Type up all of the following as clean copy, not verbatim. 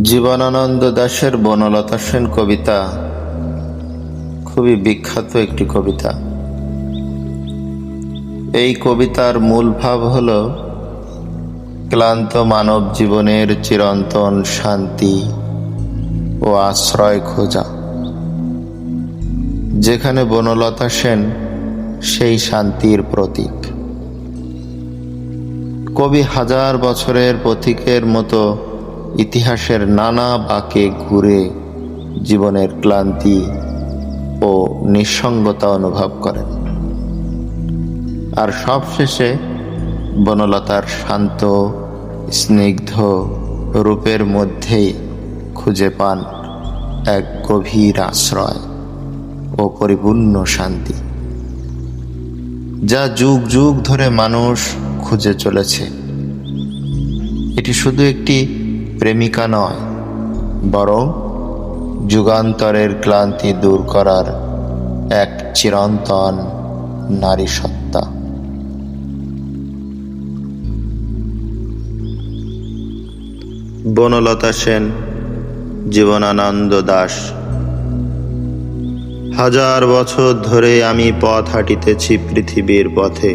জীবনানন্দ দাশের বনলতা সেন কবিতা খুবই বিখ্যাত একটি কবিতা। এই কবিতার মূল ভাব হল ক্লান্ত মানব জীবনের চিরন্তন শান্তি ও আশ্রয় খোঁজা। যেখানে বনলতা সেন সেই শান্তির প্রতীক। কবি হাজার বছরের পথিকের মতো ইতিহাসের নানা বাঁকে ঘুরে জীবনের ক্লান্তি ও নিঃসঙ্গতা অনুভব করেন, আর সবশেষে বনলতার শান্ত স্নিগ্ধ রূপের মধ্যেই খুঁজে পান এক গভীর আশ্রয় ও পরিপূর্ণ শান্তি, যা যুগ যুগ ধরে মানুষ খুঁজে চলেছে। এটি শুধু একটি প্রেমিকা নয়, বরং যুগান্তরের ক্লান্তি দূর করার এক চিরন্তন নারী সত্তা। বনলতা সেন, জীবনানন্দ দাশ। হাজার বছর ধরে আমি পথ হাঁটিতেছি পৃথিবীর পথে,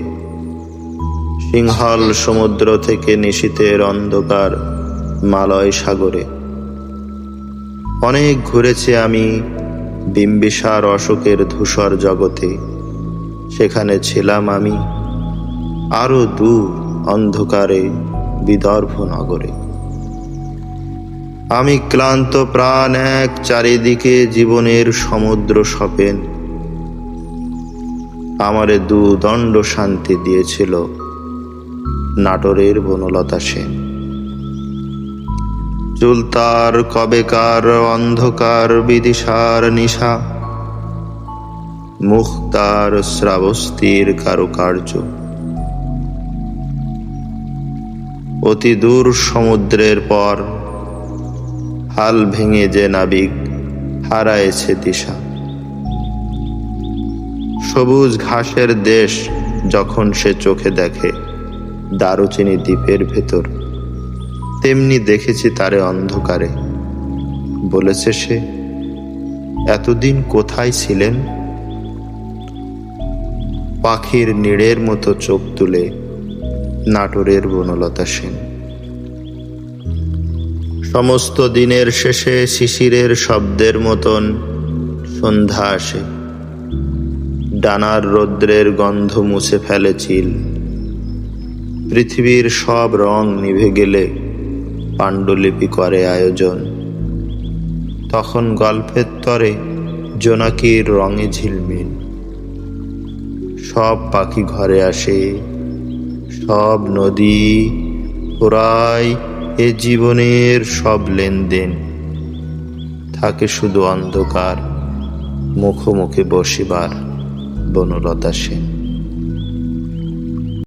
সিংহল সমুদ্র থেকে নিশীথের অন্ধকার মালয় সাগরে। অনেক ঘুরেছি আমি বিম্বিসার অশোকের ধূসর জগতে, সেখানে ছিলাম আমি আরো দূর অন্ধকারে বিদর্ভ নগরে। আমি ক্লান্ত প্রাণ এক, চারিদিকে জীবনের সমুদ্র সপেন। আমারে দুদণ্ড শান্তি দিয়েছিল নাটোরের বনলতা সেন। চুল তার কবেকার অন্ধকার বিদিশার নিশা, মুখ তার শ্রাবস্তির কারুকার্য। অতি দূর সমুদ্রের পর হাল ভেঙে যে নাবিক হারায়েছে দিশা। সবুজ ঘাসের দেশ যখন সে চোখে দেখে দারুচিনি দ্বীপের ভেতর, তেমনি দেখেছি তারে অন্ধকারে। বলেছে সে, এতদিন কোথায় ছিলেন? পাখির নীড়ের মতো চোখ তুলে নাটোরের বনলতা সেন। সমস্ত দিনের শেষে শিশিরের শব্দের মতন সন্ধ্যা আসে। ডানার রৌদ্রের গন্ধ মুছে ফেলে চিল। পৃথিবীর সব রং নিভে গেলে পাণ্ডুলিপি করে আয়োজন। তখন গল্পের তরে জোনাকির রঙে ঝিলমিল। সব পাখি ঘরে আসে, সব নদী ওরাই এ জীবনের সব লেনদেন। থাকে শুধু অন্ধকার, মুখোমুখি বসিবার বনলতা সেন।